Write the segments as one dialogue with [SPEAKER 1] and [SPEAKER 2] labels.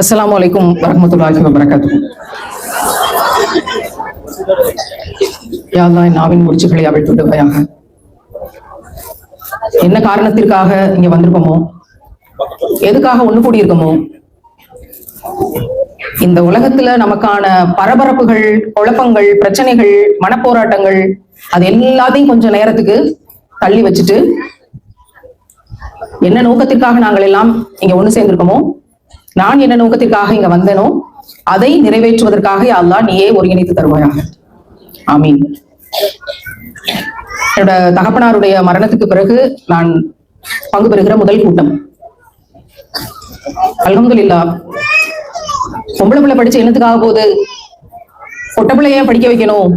[SPEAKER 1] அஸ்ஸலாமு அலைக்கும் வரஹ்மத்துல்லாஹி வபரகாத்துஹு. யா அல்லாஹ், நாவின் முடிச்சுகளை அவிழ்த்து விடுவாயாக. என்ன காரணத்திற்காக இங்க வந்திருக்கோமோ, எதுக்காக ஒண்ணு கூடியிருக்கோமோ, இந்த உலகத்துல நமக்கான பரபரப்புகள், குழப்பங்கள், பிரச்சனைகள், மனப்போராட்டங்கள், அது எல்லாத்தையும் கொஞ்ச நேரத்துக்கு தள்ளி வச்சுட்டு என்ன நோக்கத்திற்காக நாங்கள் எல்லாம் இங்க ஒண்ணு சேர்ந்திருக்கோமோ, நான் என்ன நோக்கத்திற்காக இங்க வந்தேனோ அதை நிறைவேற்றுவதற்காக யா அல்லாஹ் நீயே ஒருங்கிணைத்து தருவாயாக. ஆமீன். என்னோட தகப்பனாருடைய மரணத்துக்கு பிறகு நான் பங்கு பெறுகிற முதல் கூட்டம். அல்ஹம்துலில்லாஹ். பொம்பளை பிள்ளை படிச்சு என்னத்துக்காக போகுது? பொட்ட பிள்ளைய படிக்க வைக்கணும்.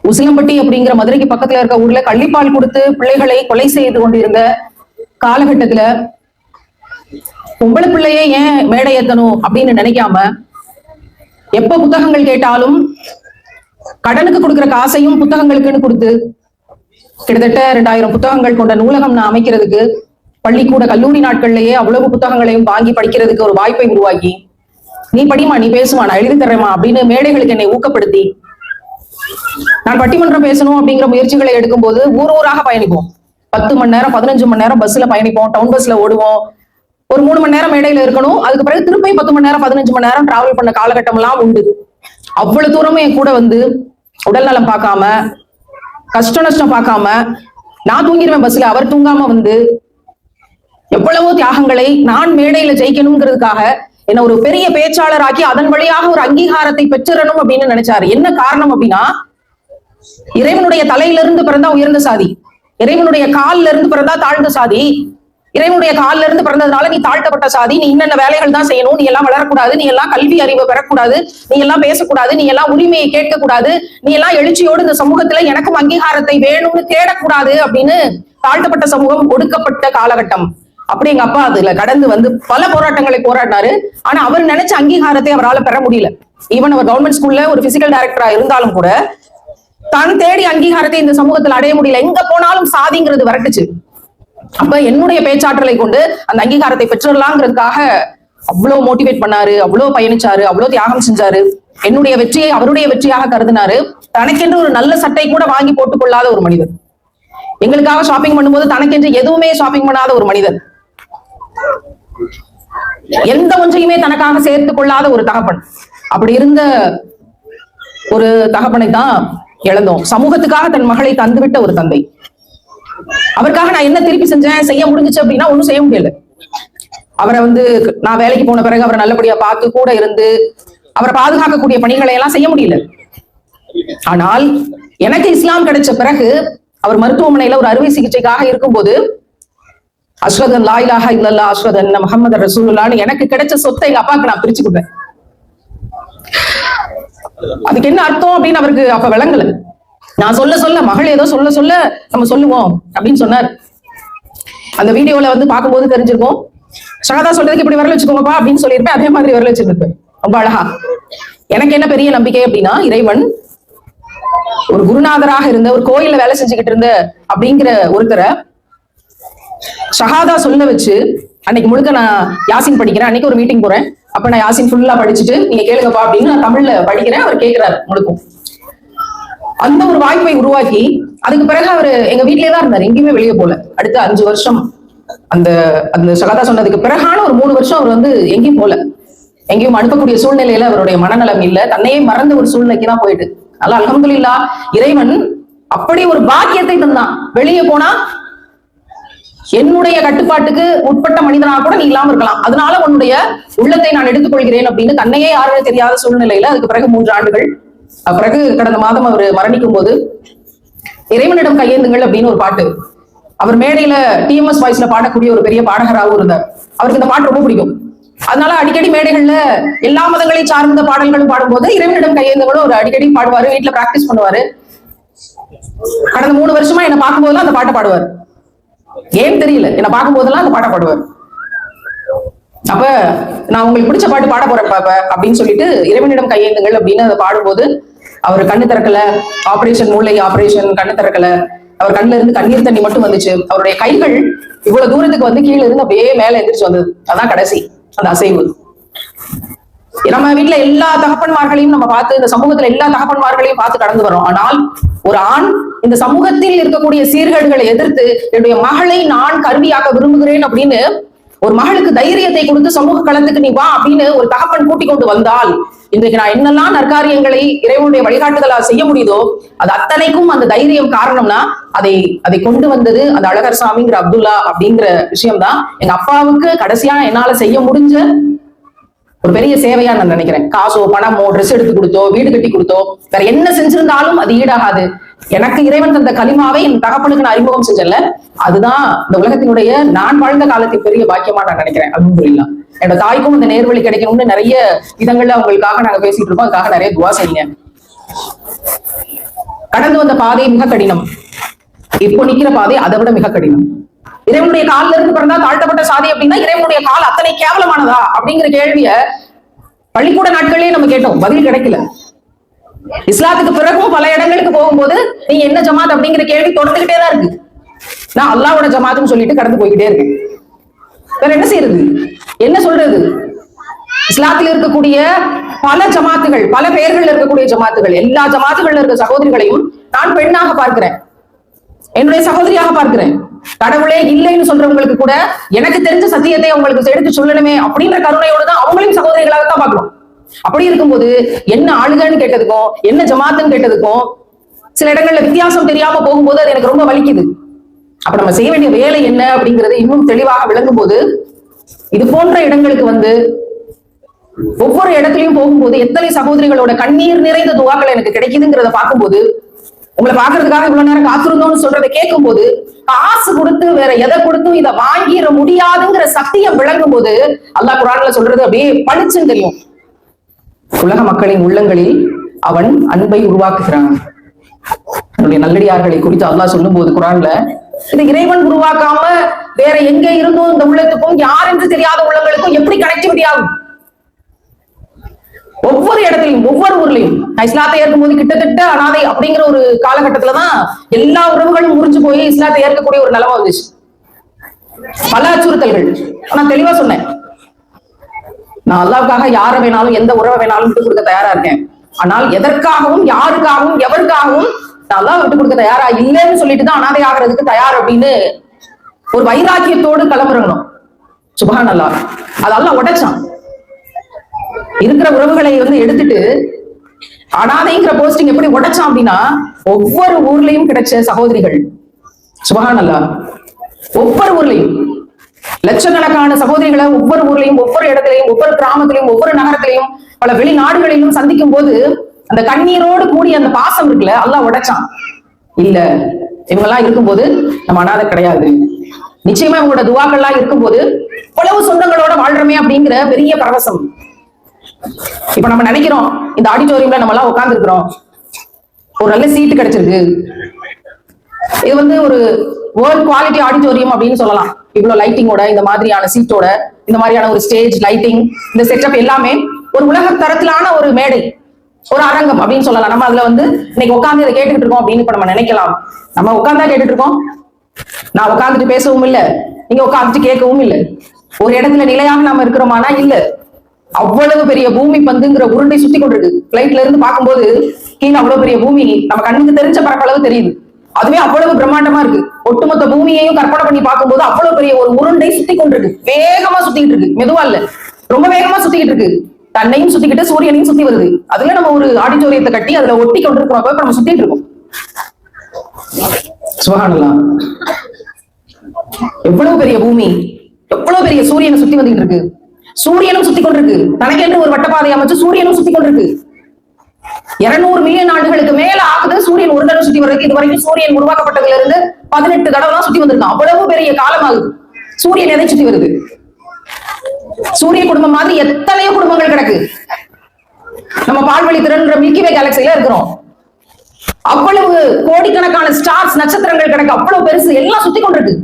[SPEAKER 1] உசிலம்பட்டி அப்படிங்கிற மதுரைக்கு பக்கத்துல இருக்க ஊர்ல கள்ளிப்பால் கொடுத்து பிள்ளைகளை கொலை செய்து கொண்டிருந்த காலகட்டத்துல பொம்பளை பிள்ளையே ஏன் மேடை ஏத்தணும் அப்படின்னு நினைக்காம, எப்ப புத்தகங்கள் கேட்டாலும் கடனுக்கு கொடுக்கிற காசையும் புத்தகங்களுக்குன்னு கொடுத்து கிட்டத்தட்ட 2000 புத்தகங்கள் கொண்ட நூலகம் நான் அமைக்கிறதுக்கு, பள்ளிக்கூட கல்லூரி நாட்கள்லயே அவ்வளவு புத்தகங்களையும் வாங்கி படிக்கிறதுக்கு ஒரு வாய்ப்பை உருவாக்கி, நீ படிமா, நீ பேசுமா, நான் எழுதி தர்றேமா அப்படின்னு மேடைகளுக்கு என்னை ஊக்கப்படுத்தி, நான் பட்டிமன்றம் பேசணும் அப்படிங்கிற முயற்சிகளை எடுக்கும் போது ஊர் ஊராக பயணிப்போம். 10 மணி நேரம் 15 மணி நேரம் பஸ்ல பயணிப்போம், டவுன் பஸ்ல ஓடுவோம். ஒரு 3 மணி நேரம் மேடையில இருக்கணும், அதுக்கு பிறகு திருப்பி 10 மணி நேரம் 15 மணி நேரம் டிராவல் பண்ண காலகட்டம் எல்லாம் உண்டு. அவ்வளவு தூரமும் என் கூட வந்து உடல் நலம் பார்க்காம, கஷ்ட நஷ்டம் பார்க்காம, நான் தூங்கிடுவேன் பஸ்ல, அவர் தூங்காம வந்து எவ்வளவோ தியாகங்களை நான் மேடையில ஜெயிக்கணுங்கிறதுக்காக என்ன ஒரு பெரிய பேச்சாளராக்கி அதன் வழியாக ஒரு அங்கீகாரத்தை பெற்றிடணும் அப்படின்னு நினைச்சாரு. என்ன காரணம் அப்படின்னா, இறைவனுடைய தலையிலிருந்து பிறந்தா உயர்ந்த சாதி, இறைவனுடைய காலில இருந்து பிறந்தா தாழ்ந்த சாதி, இறைவனுடைய காலில இருந்து பிறந்ததுனால நீ தாழ்த்தப்பட்ட சாதி, நீ இன்னென்ன வேலைகள் தான் செய்யணும், நீ எல்லாம் வளரக்கூடாது, நீ எல்லாம் கல்வி அறிவை பெறக்கூடாது, நீ எல்லாம் பேசக்கூடாது, நீ எல்லாம் உரிமையை கேட்கக்கூடாது, நீ எல்லாம் எழுச்சியோடு இந்த சமூகத்துல எனக்கும் அங்கீகாரத்தை வேணும்னு தேடக்கூடாது அப்படின்னு தாழ்த்தப்பட்ட சமூகம் ஒடுக்கப்பட்ட காலகட்டம். அப்படி எங்க அப்பா அதுல கடந்து வந்து பல போராட்டங்களை போராடினாரு. ஆனா அவர் நினைச்ச அங்கீகாரத்தை அவரால் பெற முடியல. ஈவன் அவர் கவர்மெண்ட் ஸ்கூல்ல ஒரு பிசிக்கல் டைரக்டரா இருந்தாலும் கூட தான் தேடி அங்கீகாரத்தை இந்த சமூகத்தில் அடைய முடியல. எங்க போனாலும் சாதிங்கிறது வரட்டுச்சு. அப்ப என்னுடைய பேச்சாற்றலை கொண்டு அந்த அங்கீகாரத்தை பெற்றுடலாங்கிறதுக்காக அவ்வளவு மோட்டிவேட் பண்ணாரு, அவ்வளவு பயணிச்சாரு, அவ்வளவு தியாகம் செஞ்சாரு. என்னுடைய வெற்றியை அவருடைய வெற்றியாக கருதினாரு. தனக்கென்று ஒரு நல்ல சட்டை கூட வாங்கி போட்டுக் கொள்ளாத ஒரு மனிதர், எங்களுக்காக ஷாப்பிங் பண்ணும்போது தனக்கென்று எதுவுமே ஷாப்பிங் பண்ணாத ஒரு மனிதர், எந்த ஒன்றையுமே தனக்காக சேர்த்துக் கொள்ளாத ஒரு தகப்பன். அப்படி இருந்த ஒரு தகப்பனை தான் இழந்தோம். சமூகத்துக்காக தன் மகளை தந்துவிட்ட ஒரு தந்தை. அவருக்காக நான் என்ன திருப்பி செஞ்சேன், செய்ய முடிஞ்சிச்சு அப்படின்னா ஒன்னும் செய்ய முடியல. அவரை வந்து நான் வேலைக்கு போன பிறகு அவரை நல்லபடியா பார்த்து கூட இருந்து அவரை பாதுகாக்கக்கூடிய பணிகளை எல்லாம் செய்ய முடியல. ஆனால் எனக்கு இஸ்லாம் கிடைச்ச பிறகு அவர் மருத்துவமனையில ஒரு அறுவை சிகிச்சைக்காக இருக்கும்போது அஷ்ஹது அல்லா இலாஹா இல்லல்லாஹ் அஷ்ஹது அன்ன முஹம்மது ரசூலுல்லாஹ்னு எனக்கு கிடைச்ச சொத்தை எங்க அப்பாவுக்கு நான் பிரிச்சு கொடுத்தேன். அதுக்கு என்ன அர்த்தம் அப்படின்னு அவருக்கு அப்ப விளங்கல. நான் சொல்ல சொல்ல, மகள் ஏதோ சொல்ல சொல்ல நம்ம சொல்லுவோம் அப்படின்னு சொன்னார். அந்த வீடியோல வந்து பார்க்கும்போது தெரிஞ்சிருக்கும். ஷஹாதா சொல்றதுக்கு இப்படி வரல வச்சுக்கோங்கப்பா அப்படின்னு சொல்லியிருப்பேன், அதே மாதிரி வரல வச்சிருப்பேன். ரொம்ப அழகா. எனக்கு என்ன பெரிய நம்பிக்கை அப்படின்னா, இறைவன் ஒரு குருநாதராக இருந்த, ஒரு கோயில்ல வேலை செஞ்சுக்கிட்டு இருந்த அப்படிங்கிற ஒருத்தரை ஷஹாதா சொல்ல வச்சு, அன்னைக்கு முழுக்க நான் யாசின் படிக்கிறேன், அன்னைக்கு ஒரு மீட்டிங் போறேன், அப்ப நான் யாசின் ஃபுல்லா படிச்சுட்டு நீங்க கேளுங்கப்பா அப்படின்னு நான் தமிழ்ல படிக்கிறேன், அவர் கேட்கிறாரு முழுக்கும். அந்த ஒரு வாய்ப்பை உருவாக்கி அதுக்கு பிறகு அவர் எங்க வீட்லயே தான் இருந்தார், எங்கேயுமே வெளியே போல. அடுத்த 5 வருஷம் அந்த அந்த ஷஹாதா சொன்னதுக்கு பிறகான ஒரு 3 வருஷம் அவர் வந்து எங்கேயும் போல, எங்கேயும் அனுப்பக்கூடிய சூழ்நிலையில அவருடைய மனநலம் இல்ல, தன்னையே மறந்த ஒரு சூழ்நிலைக்கு தான் போயிட்டு. அதனால அல்ஹம்துலில்லாஹ், இறைவன் அப்படி ஒரு பாக்கியத்தை தந்தான். வெளியே போனா என்னுடைய கட்டுப்பாட்டுக்கு உட்பட்ட மனிதனாக கூட நீ இல்லாம இருக்கலாம், அதனால உன்னுடைய உள்ளத்தை நான் எடுத்துக்கொள்கிறேன் அப்படின்னு தன்னையே யாருமே தெரியாத சூழ்நிலையில அதுக்கு பிறகு 3 ஆண்டுகள் பிறகு கடந்த மாதம் அவர் மரணிக்கும் போது இறைவனிடம் கையேந்துங்கள் அப்படின்னு ஒரு பாட்டு, அவர் மேடையில டிஎம்எஸ் வாய்ஸ்ல பாடக்கூடிய ஒரு பெரிய பாடகராகவும் இருந்தார். அவருக்கு இந்த பாட்டு ரொம்ப பிடிக்கும். அதனால அடிக்கடி மேடைகள்ல எல்லா மதங்களை சார்ந்த பாடல்களும் பாடும்போது இறைவனிடம் கையேந்துங்களும் ஒரு அடிக்கடி பாடுவாரு, வீட்டுல பிராக்டிஸ் பண்ணுவாரு. கடந்த 3 வருஷமா என்ன பார்க்கும்போதெல்லாம் அந்த பாட்டை பாடுவார். ஏன் தெரியல, என்ன பார்க்கும் போதெல்லாம் அந்த பாட்டை பாடுவார். அப்ப நான் உங்களுக்கு பிடிச்ச பாட்டு பாட போறேன் பாப்ப அப்படின்னு சொல்லிட்டு இறைவனிடம் கையேந்துங்கள் அப்படின்னு அதை பாடும்போது அவர் கண்ணு திறக்கல, ஆபரேஷன் மூளை ஆபரேஷன், கண்ணு திறக்கல, அவர் கண்ணுல இருந்து கண்ணீர் தண்ணி மட்டும் வந்துச்சு. அவருடைய கைகள் இவ்வளவு தூரத்துக்கு வந்து கீழே இருந்து அப்படியே மேல எந்திரிச்சு வந்தது. அதான் கடைசி. அந்த அசைவு. நம்ம வீட்டுல எல்லா தகப்பன்மார்களையும் நம்ம பார்த்து, இந்த சமூகத்துல எல்லா தகப்பன்மார்களையும் பார்த்து கடந்து வரோம். ஆனால் ஒரு ஆண் இந்த சமூகத்தில் இருக்கக்கூடிய சீர்கேடுகளை எதிர்த்து என்னுடைய மகளை நான் கருவியாக்க விரும்புகிறேன் அப்படின்னு ஒரு மகளுக்கு தைரியத்தை கொடுத்து சமூக களத்துக்கு நீ வா அப்படின்னு ஒரு தகப்பன் கூட்டிக் கொண்டு வந்தால், இன்றைக்கு நான் என்னெல்லாம் நற்காரியங்களை இறைவனுடைய வழிகாட்டுதலால் செய்ய முடியுதோ அது அத்தனைக்கும் அந்த தைரியம் காரணம்னா அதை கொண்டு வந்தது அந்த அழகர் சாமிங்கிற அப்துல்லா அப்படிங்கிற விஷயம்தான் எங்க அப்பாவுக்கு கடைசியா என்னால செய்ய முடிஞ்ச ஒரு பெரிய சேவையா நான் நினைக்கிறேன். காசோ பணமோ ட்ரெஸ் எடுத்து கொடுத்தோ வீடு கட்டி கொடுத்தோ வேற என்ன செஞ்சிருந்தாலும் அது ஈடாகாது. எனக்கு இறைவன் தந்த கலிமாவை என் தகப்பனுக்கு நான் அறிமுகம் செஞ்சல, அதுதான் இந்த உலகத்தினுடைய நான் வாழ்ந்த காலத்தின் பெரிய பாக்கியமா நான் நினைக்கிறேன். அல்ஹம்துலில்லாஹ். என்னோட தாய்க்கும் இந்த நேர்வழி கிடைக்கணும்னு நிறைய விதங்கள்ல அவங்களுக்காக நாங்க பேசிட்டு இருக்கோம். அதுக்காக நிறைய துவா செய்யுங்க. கடந்து வந்த பாதை மிக கடினம், இப்போ நிக்கிற பாதை அதை விட மிக கடினம். இறைவனுடைய காலில் இருந்து பிறந்தா தாழ்த்தப்பட்ட சாதி அப்படின்னா இறைவனுடைய கால் அத்தனை கேவலமானதா அப்படிங்கிற கேள்விய பள்ளிக்கூட நாட்களே நம்ம கேட்டோம், பதில் கிடைக்கல. இஸ்லாத்துக்கு பிறகும் பல இடங்களுக்கு போகும்போது நீங்க என்ன ஜமாத் அப்படிங்கிற கேள்வி தொடர்ந்துகிட்டே தான் இருக்கு. நான் அல்லாஹ்வோட ஜமாத்துன்னு சொல்லிட்டு கடந்து போய்கிட்டே இருக்கேன். வேற என்ன செய்யறது, என்ன சொல்றது? இஸ்லாத்தில் இருக்கக்கூடிய பல ஜமாத்துகள், பல பெயர்கள் இருக்கக்கூடிய ஜமாத்துகள், எல்லா ஜமாத்துகள்ல இருக்க சகோதரிகளையும் நான் பெண்ணாக பார்க்கிறேன், என்னுடைய சகோதரியாக பார்க்கிறேன். கடவுளே இல்லைன்னு சொல்றவங்களுக்கு கூட எனக்கு தெரிஞ்ச சத்தியத்தை அவங்களுக்கு எடுத்து சொல்லணுமே அப்படின்ற கருணையோடு தான் அவங்களையும் சகோதரிகளாக தான் பார்க்கணும். அப்படி இருக்கும்போது என்ன ஆளுகன்னு கேட்டதுக்கும் என்ன ஜமாத்துன்னு கேட்டதுக்கும் சில இடங்கள்ல வித்தியாசம் தெரியாம போகும்போது அது எனக்கு ரொம்ப வலிக்குது. அப்ப நம்ம செய்ய வேண்டிய வேலை என்ன அப்படிங்கிறது இன்னும் தெளிவாக விளங்கும் போது, இது போன்ற இடங்களுக்கு வந்து ஒவ்வொரு இடத்துலயும் போகும்போது எத்தனை சகோதரிகளோட கண்ணீர் நிறைந்த துவாக்கள் எனக்கு கிடைக்குதுங்கிறத பார்க்கும்போது, உங்களை பாக்குறதுக்காக இவ்வளவு நேரம் காத்திருந்தோம்னு சொல்றதை கேட்கும் போது, காசு கொடுத்து வேற எதை கொடுத்தும் இதை வாங்கிட முடியாதுங்கிற சத்தியம் விளங்கும் போது அல்லாஹ் குர்ஆன்ல சொல்றது அப்படியே பளிச்சுன்னு தெரியும். உலக மக்களின் உள்ளங்களில் அவன் அன்பை உருவாக்குகிறான். தன்னுடைய நல்லடியார்களை குறித்து அல்லாஹ் சொல்லும் போது குர்ஆன்ல, இது இறைவன் உருவாக்காம வேற எங்க இருந்தும் இந்த உள்ளத்துக்கும் யார் என்று தெரியாத உள்ளங்களுக்கும் எப்படி கனெக்டிவிட்டி ஆகும்? ஒவ்வொரு இடத்துலையும் ஒவ்வொரு ஊர்லயும் இஸ்லாத்தை ஏற்கும் போது கிட்டத்தட்ட அனாதை அப்படிங்கிற ஒரு காலகட்டத்துலதான் எல்லா உறவுகளும் முறிஞ்சு போய் இஸ்லாத்தை ஏற்கக்கூடிய ஒரு நிலைமை வந்துச்சு. பல அச்சுறுத்தல்கள். ஆனா தெளிவா சொன்னேன், நான் அல்லாஹ்வுக்காக யாரை வேணாலும் எந்த உறவை வேணாலும் விட்டு கொடுக்க தயாரா இருக்கேன். ஆனால் எதற்காகவும் யாருக்காகவும் எவருக்காகவும் நான் அல்லாஹ் விட்டு கொடுக்க தயாரா இல்லைன்னு சொல்லிட்டு தான் அனாதை ஆகிறதுக்கு தயார் அப்படின்னு ஒரு வைராக்கியத்தோடு கிளம்புறணும். சுப்ஹானல்லாஹ். அது அல்லாஹ் உடைச்சான். இருக்கிற உறவுகளை வந்து எடுத்துட்டு அனாதைங்கிற போஸ்டிங் எப்படி உடைச்சான் அப்படின்னா, ஒவ்வொரு ஊர்லயும் கிடைச்ச சகோதரிகள், சுப்ஹானல்லாஹ், ஒவ்வொரு ஊர்லயும் லட்சக்கணக்கான சகோதரிகளை ஒவ்வொரு ஊர்லயும் ஒவ்வொரு இடத்துலையும் ஒவ்வொரு கிராமத்திலையும் ஒவ்வொரு நகரத்திலையும் பல வெளிநாடுகளிலும் சந்திக்கும் போது அந்த கண்ணீரோடு கூடிய அந்த பாசம் இருக்குல்ல, அல்லாஹ் உடைச்சான். இல்ல, இவங்க எல்லாம் இருக்கும்போது நம்ம அனாதை கிடையாது. நிச்சயமா இவங்களோட துவாக்கள்லாம் இருக்கும்போது இவ்வளவு சொந்தங்களோட வாழ்றமே அப்படிங்கிற பெரிய பரவசம். இப்ப நம்ம நினைக்கிறோம், இந்த ஆடிட்டோரியம்ல நம்ம எல்லாம் உட்கார்ந்து இருக்கிறோம், ஒரு நல்ல சீட்டு கிடைச்சிருக்கு, இது வந்து ஒரு வேர்ல்ட் குவாலிட்டி ஆடிட்டோரியம் அப்படின்னு சொல்லலாம். இவ்வளவு லைட்டிங்கோட, இந்த மாதிரியான சீட்டோட, இந்த மாதிரியான ஒரு ஸ்டேஜ் லைட்டிங், இந்த செட்டப் எல்லாமே ஒரு உலக தரத்திலான ஒரு மேடை, ஒரு அரங்கம் அப்படின்னு சொல்லலாம். நம்ம அதுல வந்து இன்னைக்கு உட்காந்து இதை கேட்டுக்கிட்டு இருக்கோம் அப்படின்னு இப்ப நம்ம நினைக்கலாம். நம்ம உட்கார்ந்தா கேட்டுட்டு இருக்கோம், நான் உட்காந்துட்டு பேசவும் இல்லை, நீங்க உட்காந்துட்டு கேட்கவும் இல்லை. ஒரு இடத்துல நிலையாக நாம இருக்கிறோமானா இல்ல. அவ்வளவு பெரிய பூமி பந்துங்கிற உருண்டை சுத்தி கொண்டிருக்கு. பிளைட்ல இருந்து பார்க்கும்போது கீழே அவ்வளவு பெரிய பூமி நம்ம கண்ணுக்கு தெரிஞ்ச பரப்பளவு தெரியுது. அதுவே அவ்வளவு பிரம்மாண்டமா இருக்கு. ஒட்டுமொத்த பூமியையும் கற்பனை பண்ணி பார்க்கும்போது அவ்வளவு பெரிய ஒரு உருண்டை சுத்தி கொண்டிருக்கு. வேகமா சுத்திக்கிட்டு இருக்கு, மெதுவா இல்ல, ரொம்ப வேகமா சுத்திக்கிட்டு இருக்கு. தன்னையும் சுத்திக்கிட்டு சூரியனையும் சுத்தி வருது. அதுல நம்ம ஒரு ஆடிட்டோரியத்தை கட்டி அதுல ஒட்டி கொண்டிருக்கிறோம், நம்ம சுத்திட்டு இருக்கோம். சுப்ஹானல்லாஹ். எவ்வளவு பெரிய பூமி, எவ்வளவு பெரிய சூரியனை சுத்தி வந்துகிட்டு இருக்கு. சூரியனும் சுத்தி கொண்டிருக்கு, தனக்கென்று ஒரு வட்டப்பாதை அமைச்சு சூரியனும் சுத்தி கொண்டிருக்கு. 200 மில்லியன் ஆண்டுகளுக்கு மேல ஆகுது சூரியன் ஒரு தடவை சுத்தி வர்றதுக்கு. இது வரைக்கும் சூரியன் உருவாக்கப்பட்டதுல இருந்து 18 தடவை தான் சுத்தி வந்திருக்கான். அவ்வளவு பெரிய காலம் ஆகுது. சூரியன் எதை சுத்தி வருது? சூரிய குடும்பம் மாதிரி எத்தனையோ குடும்பங்கள் கிடக்கு. நம்ம பால்வழி திறன்ற மில்கிவே கேலக்சில இருக்கிறோம். அவ்வளவு கோடிக்கணக்கான ஸ்டார்ஸ், நட்சத்திரங்கள் கிடக்கு. அவ்வளவு பெருசு, எல்லாம் சுத்தி கொண்டிருக்கு.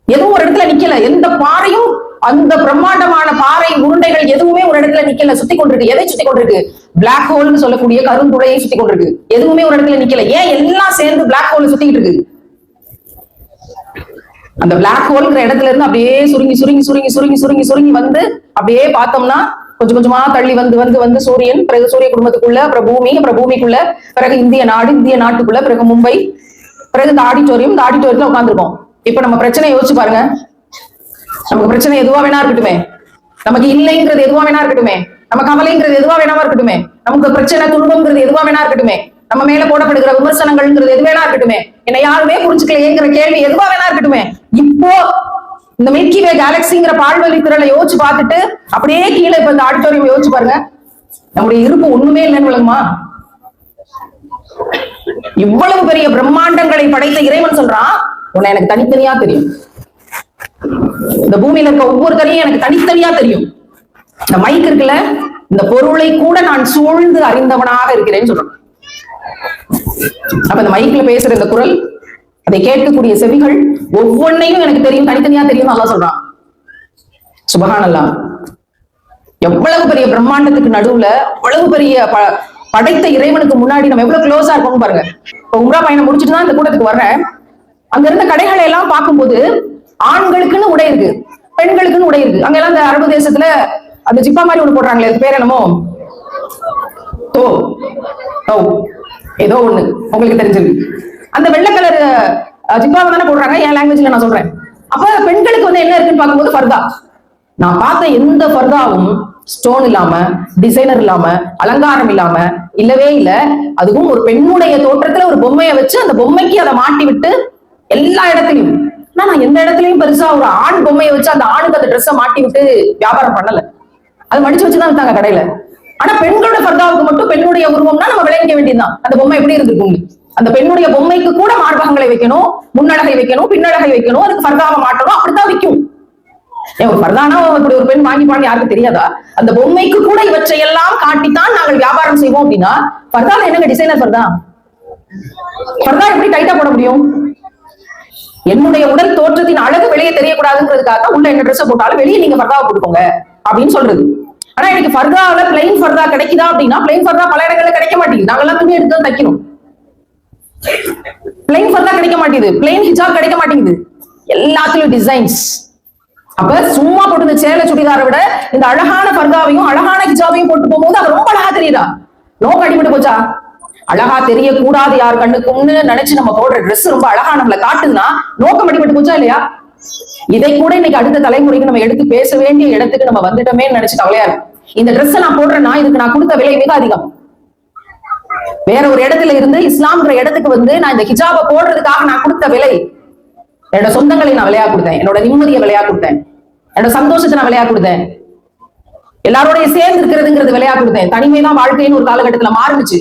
[SPEAKER 1] எதுவும் ஒரு இடத்துல நிக்கல. எந்த பாறையும், அந்த பிரம்மாண்டமான பாறை உருண்டைகள் எதுவுமே ஒரு இடத்துல நிக்கல, சுத்தி கொண்டிருக்கு. எதை சுத்தி கொண்டிருக்கு? பிளாக் ஹோல்னு சொல்லக்கூடிய கருந்துளையை சுத்தி கொண்டிருக்கு. எதுவுமே ஒரு இடத்துல நிக்கல. ஏன்? எல்லாம் சேர்ந்து பிளாக் ஹோல் சுத்திக்கிட்டு இருக்கு. அந்த பிளாக் ஹோல்ங்கிற இடத்துல இருந்து அப்படியே சுருங்கி சுருங்கி சுருங்கி சுருங்கி சுருங்கி சுருங்கி வந்து அப்படியே பார்த்தோம்னா கொஞ்சம் கொஞ்சமா தள்ளி வந்து வந்து வந்து சூரியன், பிறகு சூரிய குடும்பத்துக்குள்ள, அப்புறம் பூமி, அப்புறம் பூமிக்குள்ள, பிறகு இந்திய நாடு, இந்திய நாட்டுக்குள்ள, பிறகு மும்பை, பிறகு இந்த ஆடிட்டோரியம், இந்த ஆடிட்டோரியத்துல உட்காந்துருக்கோம். இப்ப நம்ம பிரச்சனை யோசிச்சு பாருங்க. நமக்கு பிரச்சனை எதுவா வேணா இருக்கட்டுமே, நமக்கு இல்லைங்கிறது எதுவா வேணா இருக்கட்டுமே, நம்ம கவலைங்கிறது எதுவா வேணாமா இருக்கட்டுமே, நமக்கு பிரச்சனை துன்பம்ங்கிறது எதுவா வேணா இருக்கட்டுமே, நம்ம மேல போடப்படுகிற விமர்சனங்கள்ங்கிறது எது வேணா இருக்கட்டுமே, என்னை யாருமே புரிஞ்சுக்கலையேங்கிற கேள்வி எதுவா வேணா இருக்கட்டுமே, இப்போ இந்த மில்கி வே கேலக்சிங்கிற பால்வெளி திரளை யோசிச்சு பார்த்துட்டு அப்படியே கீழே இப்ப இந்த ஆடிட்டோரியம் யோசிச்சு பாருங்க. நம்முடைய இருப்பு ஒண்ணுமே இல்லைன்னு விளங்குமா? இவ்வளவு பெரிய பிரம்மாண்டங்களை படைத்த இறைவன் சொல்றான், உன்னை எனக்கு தனித்தனியா தெரியும், இந்த பூமியில இருக்க ஒவ்வொருத்தரையும் எனக்கு தனித்தனியா தெரியும். இந்த மைக் இருக்குல்ல, இந்த பொருளை கூட நான் சூழ்ந்து அறிந்தவனாக இருக்கிறேன்னு சொல்றான். அப்ப இந்த மைக்ல பேசுற இந்த குரல், அதை கேட்கக்கூடிய செவிகள் ஒவ்வொன்னையும் எனக்கு தெரியும், தனித்தனியா தெரியும் அல்லாஹ் சொல்றான். சுபஹானல்லாஹ். எவ்வளவு பெரிய பிரம்மாண்டத்துக்கு நடுவுல அவ்வளவு பெரிய படைத்த இறைவனுக்கு முன்னாடி நம்ம எவ்வளவு க்ளோஸா இருக்கோம்னு பாருங்க. இப்ப உம்ரா பயணம் முடிச்சுட்டு தான் இந்த கூட்டத்துக்கு வர்றேன். அங்க இருந்த கடைகளை எல்லாம் பார்க்கும்போது ஆண்களுக்குன்னு உடை இருக்கு, பெண்களுக்குன்னு உடை இருக்கு. அங்க எல்லாம் இந்த அரபு தேசத்துல அந்த ஜிப்பா மாதிரி ஒண்ணு போடுறாங்களே, அது பேர் என்னமோ ஏதோ ஒண்ணு உங்களுக்கு தெரிஞ்சிருக்கு. அந்த வெள்ளை கலர் ஜிப்பாவை தானே போடுறாங்க, என் லாங்குவேஜ்ல நான் சொல்றேன். அப்ப பெண்களுக்கு வந்து என்ன இருக்குன்னு பார்க்கும்போது ஃபர்தா. நான் பார்த்த எந்த ஃபர்தாவும் ஸ்டோன் இல்லாம, டிசைனர் இல்லாம, அலங்காரம் இல்லாம இல்லவே இல்ல. அதுவும் ஒரு பெண்ணுடைய தோற்றத்துல ஒரு பொம்மையை வச்சு அந்த பொம்மைக்கு அதை மாட்டி விட்டு எல்லா இடத்துலயும், நான் எந்த இடத்துலயும் பெருசா ஒரு ஆண் பொம்மையை வச்சு அந்த ஆணுக்கு அந்த ட்ரெஸ்ஸை மாட்டி விட்டு வியாபாரம் பண்ணல. அது மடிச்சு வச்சுதான் வித்தாங்க கடையில. ஆனா பெண்களோட ஃபர்தாவுக்கு மட்டும் பெண்ணுடைய உருவம்னா நம்ம விளைவிக்க வேண்டியதுதான் அந்த பொம்மை எப்படி இருந்திருக்கும். அந்த பெண்ணுடைய பொம்மைக்கு கூட மார்பகங்களை வைக்கணும், முன்னழகை வைக்கணும், பின்னழகை வைக்கணும், அதுக்கு ஃபர்தாவை மாட்டணும், அப்படித்தான் விற்கும். ஒரு ஃபர்தானா அப்படி ஒரு பெண் வாங்கிப்பான்னு யாருக்கு தெரியாதா? அந்த பொம்மைக்கு கூட இவற்றை எல்லாம் காட்டித்தான் நாங்கள் வியாபாரம் செய்வோம் அப்படின்னா ஃபர்தால என்னங்க டிசைனர் ஃபர்தா? ஃபர்தா எப்படி டைட்டா போட முடியும்? என்னுடைய உடல் தோற்றத்தின் அழகு வெளியே தெரியக்கூடாதுங்கிறதுக்காக உள்ள என்ன ட்ரெஸ் போட்டாலும் வெளியே நீங்க ஃபர்தாவை போட்டுக்கோங்க அப்படின்னு சொல்றது. ஆனா இன்னைக்கு ஃபர்தாவில பிளைன் ஃபர்தா கிடைக்குதா அப்படின்னா பிளைன் ஃபர்தா பல இடங்கள்ல கிடைக்க மாட்டேங்குது. நாங்கெல்லாம் துணி எடுத்து தைக்கணும். பிளைன் ஃபர்தா கிடைக்க மாட்டேங்குது, பிளைன் ஹிஜாப் கிடைக்க மாட்டேங்குது, எல்லாத்துலயும் டிசைன்ஸ். அப்ப சும்மா போட்டு இந்த சேலை சுடிதாரை விட இந்த அழகான ஃபர்தாவையும் அழகான ஹிஜாபையும் போட்டு போகும்போது அது ரொம்ப அழகா தெரியுதா? நோக்கு அடிபட்டு போச்சா? அழகா தெரியக்கூடாது யார் கண்ணுக்கும்னு நினைச்சு நம்ம போடுற ட்ரெஸ் ரொம்ப அழகா நம்மளை காட்டுதுன்னா நோக்கம் அடிபட்டு போச்சா இல்லையா? இதை கூட இன்னைக்கு அடுத்த தலைமுறைக்கு நம்ம எடுத்து பேச வேண்டிய இடத்துக்கு நம்ம வந்துட்டோமே நினைச்சு கவலையா இருக்கு. இந்த ட்ரெஸ் நான் போடுறேன்னா இதுக்கு நான் கொடுத்த விலை மிக அதிகம். வேற ஒரு இடத்துல இருந்து இஸ்லாம்ங்கிற இடத்துக்கு வந்து நான் இந்த ஹிஜாபை போடுறதுக்காக நான் கொடுத்த விலை, என்னோட சொந்தங்களை நான் விலையா கொடுத்தேன், என்னோட நிம்மதியை விலையா கொடுத்தேன், என்னோட சந்தோஷத்தை நான் விலையா கொடுத்தேன், எல்லாரோடைய சேர்ந்து இருக்கிறதுங்கிறது விலையா கொடுத்தேன். தனிமைதான் வாழ்க்கைன்னு ஒரு காலகட்டத்துல மாறுச்சு.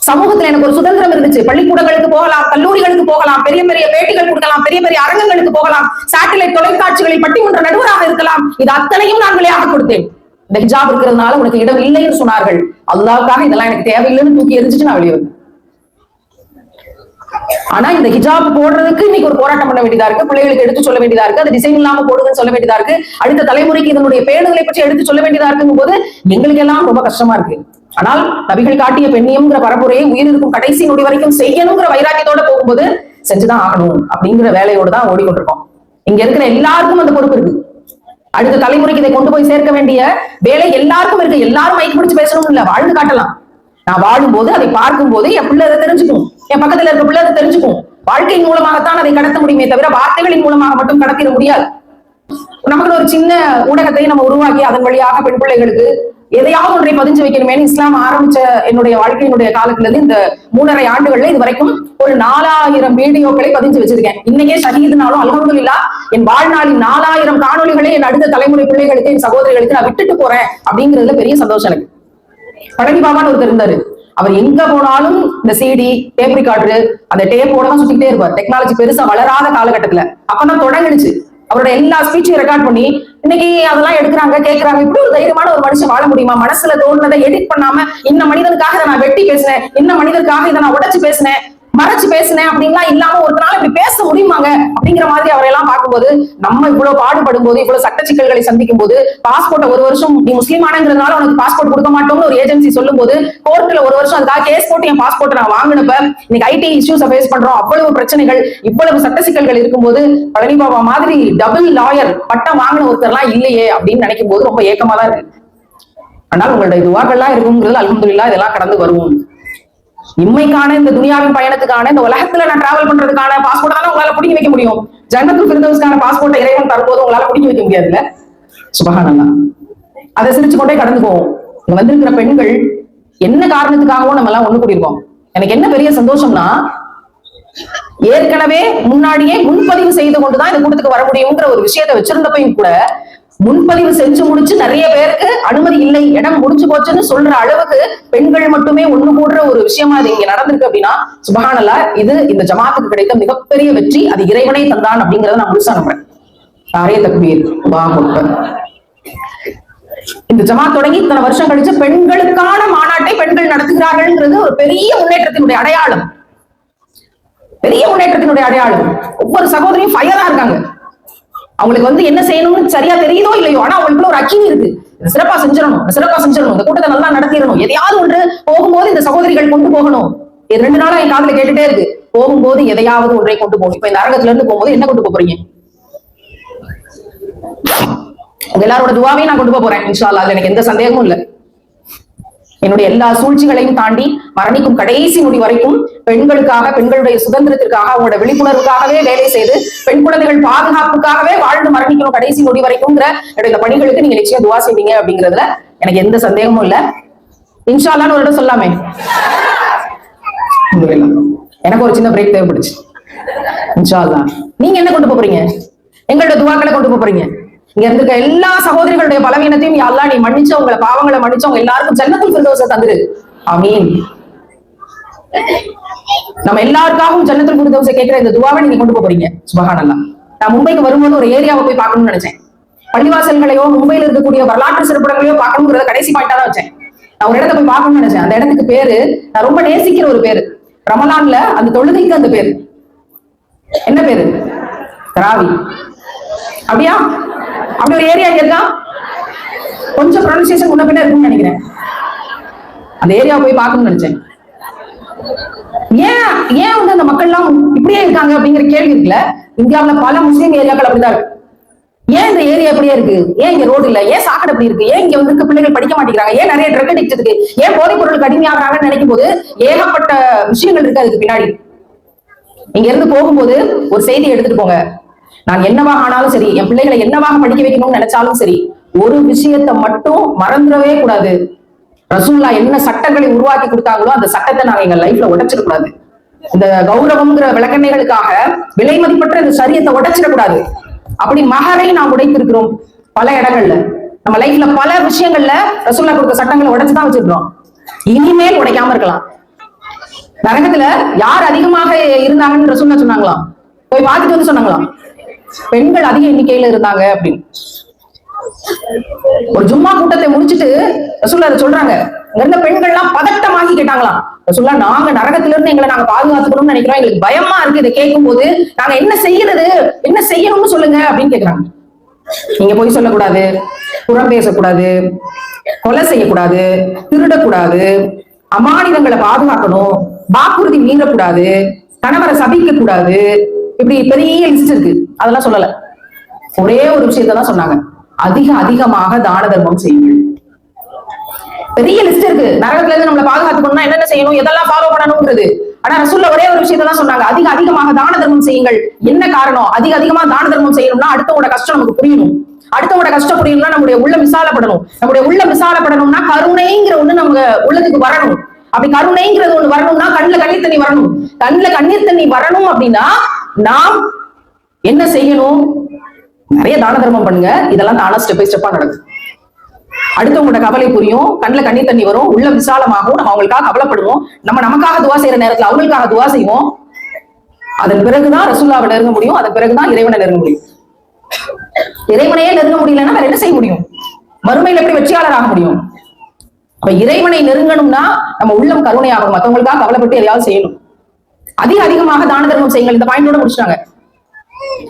[SPEAKER 1] சமூகத்துல எனக்கு ஒரு சுதந்திரம் இருந்துச்சு. பள்ளிக்கூடங்களுக்கு போகலாம், கல்லூரிகளுக்கு போகலாம், பெரிய பெரிய பேட்டிகள் கொடுக்கலாம், பெரிய பெரிய அரங்கங்களுக்கு போகலாம், சேட்டலைட் தொலைக்காட்சிகளில் பட்டிமன்ற நடுவராக இருக்கலாம். இது அத்தனையும் நான் விலையாக கொடுத்தேன். இந்த ஹிஜாப் இருக்கிறதுனால உனக்கு இடம் இல்லைன்னு சொன்னார்கள். அல்லாஹ்வுக்காக இதெல்லாம் எனக்கு தேவையில்லைன்னு தூக்கி எரிஞ்சிட்டு நான் வெளியே வந்தேன். ஆனா இந்த ஹிஜாப் போடுறதுக்கு இன்னைக்கு ஒரு போராட்டம் பண்ண வேண்டியதா இருக்கு, பிள்ளைகளுக்கு எடுத்து சொல்ல வேண்டியதா இருக்கு, அது டிசைன் இல்லாம போடுதுன்னு சொல்ல வேண்டியதா இருக்கு, அடுத்த தலைமுறைக்கு இதனுடைய பேணுதலை பற்றி எடுத்து சொல்ல வேண்டியதா இருக்குங்கும் போது எங்களுக்கு எல்லாம் ரொம்ப கஷ்டமா இருக்கு. ஆனால் நபிகள் காட்டிய பெண்ணியம்ங்கிற பரப்புரையை உயிர் இருக்கும் கடைசி நொடி வரைக்கும் செய்யணுங்கிற வைராக்கியத்தோட போகும்போது செஞ்சுதான் ஆகணும் அப்படிங்கிற வேலையோட தான் ஓடிக்கொண்டிருக்கோம். இங்க இருக்கிற எல்லாருக்கும் அந்த பொறுப்பு இருக்கு. அடுத்த தலைமுறைக்கு இதை கொண்டு போய் சேர்க்க வேண்டிய வேலை எல்லாருக்கும் இருக்கு. எல்லாரும் மைக் பிடிச்சு பேசணும் இல்ல, வாழ்ந்து காட்டலாம். நான் வாழும் போது அதை பார்க்கும் போது என் பிள்ளை அதை தெரிஞ்சுக்கும், என் பக்கத்துல இருக்க பிள்ளை அதை தெரிஞ்சுக்கும். வாழ்க்கையின் மூலமாகத்தான் அதை கடத்த முடியுமே தவிர வார்த்தைகளின் மூலமாக மட்டும் கடத்திட முடியாது. நமக்கு ஒரு சின்ன ஊடகத்தை நம்ம உருவாக்கி அதன் வழியாக பெண் பிள்ளைகளுக்கு எதையாவது ஒன்றை பதிஞ்சு வைக்கணுமே இஸ்லாம் ஆரம்பிச்ச என்னுடைய வாழ்க்கையினுடைய காலத்துல இருந்து இந்த 3.5 ஆண்டுகள்ல இது வரைக்கும் ஒரு 4000 வீடியோக்களை பதிஞ்சு வச்சிருக்கேன். இன்னைக்கே ஷஹீதுனாலும் அல்ஹம்துலில்லாஹ் என் வாழ்நாளின் 4000 காணொலிகளை என் அடுத்த தலைமுறை பிள்ளைகளுக்கு, என் சகோதரிகளுக்கு நான் விட்டுட்டு போறேன் அப்படிங்கிறதுல பெரிய சந்தோஷம் எனக்கு. பழனி பாபான்னு ஒருத்தர் இருந்தாரு. அவர் எங்க போனாலும் இந்த சிடி, டேப் ரெக்கார்டரு, அந்த டேப்போட தான் சுத்திக்கிட்டே இருப்பார். டெக்னாலஜி பெருசா வளராத காலகட்டத்துல அப்பதான் தொடங்கிடுச்சு. அவரோட எல்லா ஸ்பீச்சையும் ரெக்கார்ட் பண்ணி இன்னைக்கு அதெல்லாம் எடுக்கிறாங்க, கேட்கறாங்க. இப்படி ஒரு தைரியமான ஒரு மனுஷன் வாழ முடியுமா? மனசுல தோணுனதை எடிட் பண்ணாம இந்த மனிதனுக்காக இதை நான் வெட்டி பேசினேன், இந்த மனிதனுக்காக இதை நான் உடைச்சு பேசினேன், மறைச்சு பேசினேன் அப்படின்லாம் இல்லாம ஒருத்தனால இப்படி பேச முடியுமாங்க அப்படிங்கிற மாதிரி அவரையெல்லாம் பார்க்கும்போது, நம்ம இவ்வளவு பாடுபடும் போது, இவ்வளவு சட்ட சிக்கல்களை சந்திக்கும் போது, பாஸ்போர்ட்டை ஒரு வருஷம் நீ முஸ்லீம் ஆனங்கிறதுனால உனக்கு பாஸ்போர்ட் கொடுக்க மாட்டோம்னு ஒரு ஏஜென்சி சொல்லும் போது, கோர்ட்ல ஒரு வருஷம் அதுக்காக கேஸ் போட்டு என் பாஸ்போர்ட் நான் வாங்கினப்ப இன்னைக்கு ஐடி இஷ்யூஸை ஃபேஸ் பண்றோம். அவ்வளவு பிரச்சனைகள், இவ்வளவு சட்ட சிக்கல்கள் இருக்கும்போது பழனி பாபா மாதிரி டபுள் லாயர் பட்டம் வாங்கின ஒருத்தர்லாம் இல்லையே அப்படின்னு நினைக்கும் போது ரொம்ப ஏக்கமா தான் இருக்கு. ஆனால் உங்களுடைய துவாக்கள்லாம் இருக்குங்கிறது அல்ஹம்துலில்லாஹ் இதெல்லாம் கடந்து வருவோம். இம்மைக்கான இந்த துனியாவின் பயணத்துக்கான இந்த உலகத்துல நான் டிராவல் பண்றதுக்கான பாஸ்போர்ட் தானே உங்களால பிடிக்க வைக்க முடியும். ஜன்னத்துல் ஃபிர்தௌஸ்கான பாஸ்போர்ட்டை இறைவன் தரும்போது உங்களால பிடிக்க வைக்க முடியாதுல்ல. சுபஹானல்லாஹ். அதை சிரிச்சு கொண்டே கடந்து போவோம். இங்க வந்திருக்கிற பெண்கள் என்ன காரணத்துக்காகவும் நம்ம எல்லாம் ஒண்ணு கூடியிருக்கோம். எனக்கு என்ன பெரிய சந்தோஷம்னா, ஏற்கனவே முன்னாடியே முன்பதிவு செய்து கொண்டுதான் இந்த கூட்டத்துக்கு வர முடியுங்கிற ஒரு விஷயத்தை வச்சிருந்தப்பையும் கூட முன்பதிவு செஞ்சு முடிச்சு நிறைய பேருக்கு அனுமதி இல்லை, இடம் முடிஞ்சு போச்சுன்னு சொல்ற அளவுக்கு பெண்கள் மட்டுமே ஒண்ணு கூடுற ஒரு விஷயமா அது இங்க நடந்திருக்கு அப்படின்னா சுபஹானல்லாஹ், இது இந்த ஜமாத்துக்கு கிடைத்த மிகப்பெரிய வெற்றி. அது இறைவனை தந்தான் அப்படிங்கறத நான் முழுசா நம்புறேன். நாரே தக்பீர், அல்லாஹ் அக்பர். இந்த ஜமாத் தொடங்கி இத்தனை வருஷம் கழிச்சு பெண்களுக்கான மாநாட்டை பெண்கள் நடத்துகிறார்கள்ங்கிறது ஒரு பெரிய முன்னேற்றத்தினுடைய அடையாளம். பெரிய முன்னேற்றத்தினுடைய அடையாளம். ஒவ்வொரு சகோதரியும் ஃபயரா இருக்காங்க. அவங்களுக்கு என்ன செய்யணும்னு சரியா தெரியுதோ இல்லையோ, ஆனா அவங்களுக்குள்ள ஒரு அக்கினி இருக்கு. சிறப்பா செஞ்சிடணும், சிறப்பா செஞ்சிடணும், இந்த கூட்டத்தை நல்லா நடத்திடணும், எதையாவது ஒன்று போகும்போது இந்த சகோதரிகள் கொண்டு போகணும். 2 நாளா என் காதுல கேட்டுட்டே இருக்கு, போகும்போது எதையாவது ஒன்றை கொண்டு போகணும். இப்ப இந்த அரங்கத்துல இருந்து போகும்போது என்ன கொண்டு போறீங்க? உங்க எல்லாரோட துவாவையும் நான் கொண்டு போறேன் இன்ஷா அல்லாஹ். எனக்கு எந்த சந்தேகமும் இல்லை. என்னுடைய எல்லா சூழ்ச்சிகளையும் தாண்டி மரணிக்கும் கடைசி நொடி வரைக்கும் பெண்களுக்காக, பெண்களுடைய சுதந்திரத்திற்காக, அவங்களோட விழிப்புணர்வுக்காகவே வேலை செய்து பெண் குழந்தைகள் பாதுகாப்புக்காகவே வாழ்ந்து மரணிக்கணும் கடைசி நொடி வரைக்கும்ங்கிற என்னுடைய பணிகளுக்கு நீங்க நிச்சயம் துவா செய்வீங்க அப்படிங்கிறதுல எனக்கு எந்த சந்தேகமும் இல்லை. இன்ஷா அல்லாஹ்னு ஒரு இடம் சொல்லாமே. எனக்கு ஒரு சின்ன பிரேக் தேவைப்படுச்சு. இன்ஷா அல்லாஹ். நீங்க என்ன கொண்டு போறீங்க? எங்களோட துவாக்களை கொண்டு போறீங்க. இங்க இருக்க எல்லா சகோதரிகளுடைய பலவீனத்தையும் யா அல்லாஹ் நீ மன்னிச்சு, உங்களை பாவங்களை மன்னிச்சு, உங்க எல்லாருக்கும் ஜன்னத்துல் ஃபிர்தௌஸை தந்துரு. ஆமீன். நம்ம எல்லாருக்காகவும் ஜன்னத்துல் ஃபிர்தௌஸை கேட்கிற இந்த துவாவை நீங்க கொண்டு போறீங்க. சுபஹானல்லாஹ். நான் மும்பைக்கு வரும்போது ஒரு ஏரியாவை போய் பார்க்கணும்னு நினைச்சேன். பள்ளிவாசல்களையோ மும்பையில் இருக்கக்கூடிய வரலாற்று சிறப்பிடங்களையோ பார்க்கணுங்கிறத கடைசி பாயிண்டா தான் வச்சேன். நான் ஒரு இடத்த போய் பார்க்கணும்னு நினைச்சேன். அந்த இடத்துக்கு பேரு நான் ரொம்ப நேசிக்கிற ஒரு பேரு. ரமலான்ல அந்த தொழுகைக்கு அந்த பேரு என்ன பேரு? தராவி. அப்படியா? அப்படி ஒரு ஏரியா இருக்கா? கொஞ்சம் ப்ரொனன்சியேஷன் முன்ன பின்ன இருக்கும்னு நினைக்கிறேன். அந்த ஏரியாவை போய் பார்க்கணும்னு நினைச்சேன். ஏன் அந்த மக்கள் எல்லாம் இப்படியே இருக்காங்க அப்படிங்கிற கேள்வி இருக்குல்ல. இந்தியாவுல பல முஸ்லீம் ஏரியாக்கள் அப்படிதான் இருக்கு. ஏன் இந்த ஏரியா இப்படியே இருக்கு? ஏன் இங்க ரோடு இல்ல? ஏன் சாக்கடை இப்படி இருக்கு? ஏன் இங்க இருக்க பிள்ளைகள் படிக்க மாட்டேங்கிறாங்க? ஏன் நிறைய ட்ரக் அடிக்ட் இருக்கு? ஏன் போதைப் பொருளுக்கு அடிமையாகிறாங்கன்னு நினைக்கும் போது ஏகப்பட்ட விஷயங்கள் இருக்கு அதுக்கு பின்னாடி. இங்க இருந்து போகும்போது ஒரு செய்தி எடுத்துட்டு போங்க. நான் என்னவாக ஆனாலும் சரி, என் பிள்ளைகளை என்னவாக படிக்க வைக்கணும்னு நினைச்சாலும் சரி, ஒரு விஷயத்தை மட்டும் மறந்துடவே கூடாது. ரசூலுல்லாஹ் என்ன சட்டங்களை உருவாக்கி கொடுத்தாங்களோ அந்த சட்டத்தை நாங்க எங்க லைஃப்ல உடைச்சிடக்கூடாது. இந்த கௌரவம்ங்கிற விளக்கண்ணைகளுக்காக விலை மதிப்பற்ற இந்த சரியத்தை உடைச்சிடக்கூடாது. அப்படி மகரை நாம் உடைத்திருக்கிறோம் பல இடங்கள்ல. நம்ம லைஃப்ல பல விஷயங்கள்ல ரசூலுல்லாஹ் கொடுத்த சட்டங்களை உடைச்சுதான் வச்சிருக்கிறோம். இனிமேல் உடைக்காம இருக்கலாம். நரகத்துல யார் அதிகமாக இருந்தாங்கன்னு ரசூலுல்லாஹ் சொன்னாங்களாம். போய் பார்த்துட்டு வந்து சொன்னாங்களாம், பெண்கள் அதிக எண்ணிக்கையில இருந்தாங்க அப்படின்னு. ஒரு ஜும்மா கூட்டத்தை முடிச்சுட்டு ரசூலுல்லாஹ் சொல்றாங்க, இருந்த பெண்கள் எல்லாம் பதட்டமாகி கேட்டாங்களாம், ரசூலுல்லாஹ் நாங்க நரகத்துல இருந்து எங்களை நாங்க பாதுகாத்துக்கணும்னு நினைக்கிறோம், எங்களுக்கு பயமா இருக்கு இதை கேட்கும் போது, நாங்க என்ன செய்யறது, என்ன செய்யணும்னு சொல்லுங்க அப்படின்னு கேக்குறாங்க. நீங்க போய் சொல்லக்கூடாது, புறம் பேசக்கூடாது, கொலை செய்யக்கூடாது, திருடக்கூடாது, அமானிதங்களை பாதுகாக்கணும், வாக்குறுதி மீறக்கூடாது, கணவரை சபிக்க கூடாது, இப்படி பெரிய லிஸ்ட் இருக்கு. அதெல்லாம் சொல்லல. ஒரே ஒரு விஷயத்தான் சொன்னாங்க, அதிகமாக தான தர்மம் செய்யுங்கள். பெரிய லிஸ்ட் இருக்கு. நரகத்துல இருந்து நம்மளை பாதுகாத்துக்கணும்னா என்னென்ன செய்யணும், எதெல்லாம் ஃபாலோ பண்ணணும்ன்றது. ஆனா ரசூலுல்லாஹ் ஒரே ஒரு விஷயத்தான் சொன்னாங்க, அதிகமாக தான தர்மம் செய்யுங்கள். என்ன காரணம்? அதிகமா தான தர்மம் செய்யணும்னா அடுத்தவங்களோட கஷ்டம் நமக்கு புரியணும். அடுத்தவங்களோட கஷ்டம் புரியணும்னா நம்முடைய உள்ள விசாலப்படணும். நம்முடைய உள்ள விசாலப்படணும்னா கருணைங்கிற ஒண்ணு நம்ம உள்ளத்துக்கு வரணும். அப்படி கருணைங்கிறது ஒண்ணு வரணும்னா கண்ணுல கண்ணீர் தண்ணி வரணும். கண்ணுல கண்ணீர் தண்ணி வரணும் அப்படின்னா நாம் என்ன செய்யணும்? நிறைய தான தர்மம் பண்ணுங்க. இதெல்லாம் தானா ஸ்டெப் பை ஸ்டெப்பா நடக்கும். அடுத்தவங்களோட கவலை புரியும், கண்ணுல கண்ணீர் தண்ணி வரும், உள்ள விசாலமாகும். நம்ம அவங்களுக்காக கவலைப்படுவோம். நமக்காக துவா செய்யற நேரத்துல அவங்களுக்காக துவா செய்வோம். அதன் பிறகுதான் ரசூலுல்லாஹ்வை நெருங்க முடியும். அதன் பிறகுதான் இறைவனை நெருங்க முடியும். இறைவனையே நெருங்க முடியலன்னா வேற என்ன செய்ய முடியும்? மறுமையில் எப்படி வெற்றியாளர் ஆக முடியும்? அப்ப இறைவனை நெருங்கணும்னா நம்ம உள்ளம் கருணையாகும். மற்றவங்களுக்காக கவலைப்பட்டு எதையாவது செய்யணும். அதிகமாக தான தர்மம் செய்யுங்கள். இந்த பாயிண்டோட முடிச்சிட்டாங்க.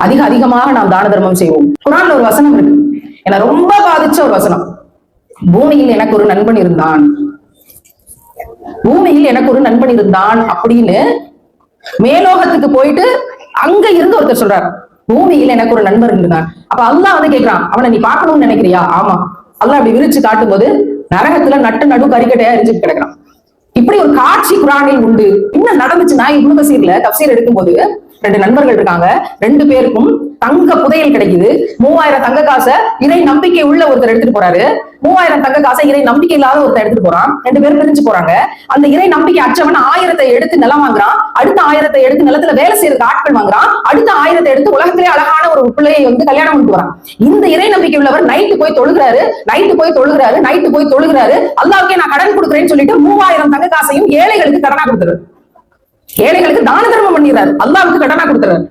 [SPEAKER 1] அதிகமாக நாம் தான தர்மம் செய்வோம். குர்ஆன்ல ஒரு வசனம் இருக்கு, என்ன ரொம்ப பாதிச்ச ஒரு வசனம். பூமியில் எனக்கு ஒரு நண்பன் இருந்தான், பூமியில் எனக்கு ஒரு நண்பன் இருந்தான் அப்படின்னு மேலோகத்துக்கு போயிட்டு அங்க இருந்து ஒருத்தர் சொல்றாரு, பூமியில் எனக்கு ஒரு நண்பர் இருந்தான். அப்ப அல்லாஹ் வந்து கேட்கிறான், அவனை நீ பார்க்கணும்னு நினைக்கிறியா? ஆமா. அல்லாஹ் அப்படி விரிச்சு காட்டும் போது நரகத்துல நட்டு நடு கறிக்கட்டையா எரிஞ்சுட்டு கிடக்கிறான். இப்படி ஒரு காட்சி குர்ஆனில் உண்டு. என்ன நடந்துச்சுன்னா, இப்னு கஸீர்ல தஃப்சீர் எடுக்கும்போது 2 நண்பர்கள் இருக்காங்க, 2 பேருக்கும் தங்க புதையல் கிடைக்குது. 3000 தங்க காசை இறை நம்பிக்கை உள்ள ஒருத்தர் எடுத்துட்டு போறாரு, 3000 தங்க காசை இறை நம்பிக்கை இல்லாத ஒருத்தர் எடுத்துட்டு போறான். 2 பேரும் பிரிஞ்சு போறாங்க. அந்த இறை நம்பிக்கை அற்றவன் 1000 எடுத்து நிலம் வாங்குறான், அடுத்த 1000 எடுத்து நிலத்துல வேலை செய்யறதுக்கு ஆட்கள் வாங்குறான், அடுத்த 1000 எடுத்து உலகத்திலே அழகான ஒரு பிள்ளையை வந்து கல்யாணம் பண்ணிட்டு வரான். இந்த இறை நம்பிக்கை உள்ளவர் நைட்டு போய் தொழுகிறாரு, அல்லாஹ்வுக்கே நான் கடன் கொடுக்குறேன்னு சொல்லிட்டு 3000 தங்க காசையும் ஏழைகளுக்கு கடனா கொடுத்துறாரு. ஏழைகளுக்கு தான தர்மம் பண்ணிடுறாரு, அல்லாஹ்வுக்கு கடனா கொடுத்துறாரு.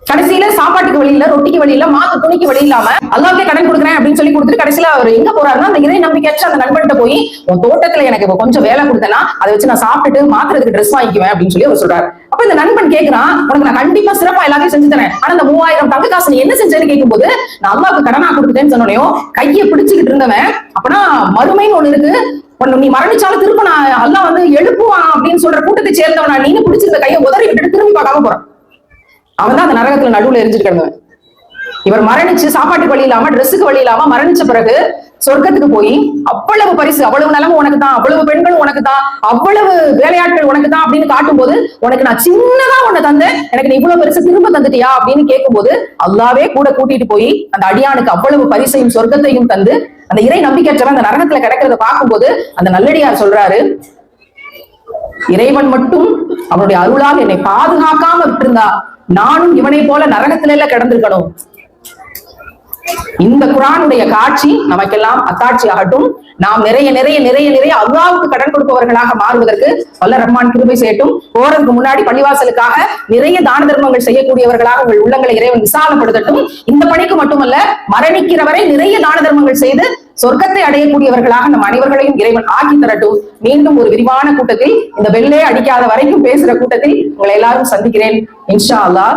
[SPEAKER 1] கடைசியில சாப்பாட்டுக்கு வழி இல்ல, ரொட்டிக்கு வழி இல்ல, மாத்து துணிக்கு வழி இல்லாம அல்லாஹ்வுக்கே கடன் கொடுக்குறேன் அப்படின்னு சொல்லி கொடுத்துட்டு கடைசியில அவர் எங்க போறாருன்னா, அந்த இறை நம்பிக்கையற்ற அந்த நண்பன்கிட்ட போய், உன் தோட்டத்துல எனக்கு இப்ப கொஞ்சம் வேலை கொடுத்தனா அதை வச்சு நான் சாப்பிட்டுட்டு மாத்துறதுக்கு ட்ரெஸ் வாங்கிக்குவேன் அப்படின்னு சொல்லி அவர் சொல்றாரு. அப்ப இந்த நண்பன் கேட்கிறான், உனக்கு நான் கண்டிப்பா சிறப்பா எல்லாத்தையும் செஞ்சு தரேன், ஆனா இந்த 3000 தங்க காசு நீ என்ன செஞ்சேன்னு கேட்கும்போது, நான் அல்லாஹ்வுக்கு கடனா கொடுத்துட்டேன்னு சொன்னோனையும் கையை பிடிச்சுக்கிட்டு இருந்தவன், அப்பனா மறுமைன்னு ஒண்ணு இருக்கு, நீ மரணிச்சாலும் திரும்ப நான் அல்லாஹ் வந்து எழுப்புவான் அப்படின்னு சொல்ற கூட்டத்தை சேர்ந்தவனா நீ பிடிச்சிருந்த கையை உதறி விட்டுட்டு திரும்பி பார்க்காம போறான். அவன் தான் அந்த நரகத்துல நடுவுல எரிஞ்சுட்டு கிடந்தவன். இவர் மரணிச்சு சாப்பாட்டுக்கு வழி இல்லாம ட்ரெஸ்ஸுக்கு வழி இல்லாம மரணிச்ச பிறகு சொர்க்கத்துக்கு போய் அவ்வளவு பரிசு, அவ்வளவு நிலமும் உனக்கு தான், அவ்வளவு பெண்களும் உனக்கு தான், அவ்வளவு வேலையாட்கள் உனக்கு தான் அப்படின்னு காட்டும் போது, உனக்கு நான் சின்னதா உன்னை தந்தேன், எனக்கு நீ இவ்வளவு பரிசு திரும்ப தந்துட்டியா அப்படின்னு கேட்கும் போது, அல்லாவே கூட கூட்டிட்டு போய் அந்த அடியானுக்கு அவ்வளவு பரிசையும் சொர்க்கத்தையும் தந்து அந்த இறை நம்பிக்கையற்றவன் அந்த நரகத்துல கிடக்கிறத பார்க்கும்போது அந்த நல்லடியார் சொல்றாரு, இறைவன் மட்டும் அவனுடைய அருளால் என்னை பாதுகாக்காம விட்டிருந்தா நானும் இவனை போல நரகத்தில கிடந்திருக்கணும். இந்த குர்ஆனுடைய காட்சி நமக்கெல்லாம் அத்தாட்சி ஆகட்டும். நாம் நிறைய நிறைய நிறைய நிறைய அல்லாஹ்வுக்கு கடன் கொடுப்பவர்களாக மாறுவதற்கு வல்ல ரஹ்மான் கிருபை செய்யட்டும். போறதுக்கு முன்னாடி பள்ளிவாசலுக்காக நிறைய தான தர்மங்கள் செய்யக்கூடியவர்களாக உங்கள் உள்ளங்களை இறைவன் விசாலப்படுத்தட்டும். இந்த பணிக்கு மட்டுமல்ல, மரணிக்கிற வரை நிறைய தான தர்மங்கள் செய்து சொர்க்கத்தை அடையக்கூடியவர்களாக நம் அனைவர்களையும் இறைவன் ஆக்கி தரட்டும். மீண்டும் ஒரு விரிவான கூட்டத்தில், இந்த பெல்லே அடிக்காத வரைக்கும் பேசுற கூட்டத்தில் உங்களை எல்லாரும் சந்திக்கிறேன் இன்ஷா அல்லாஹ்.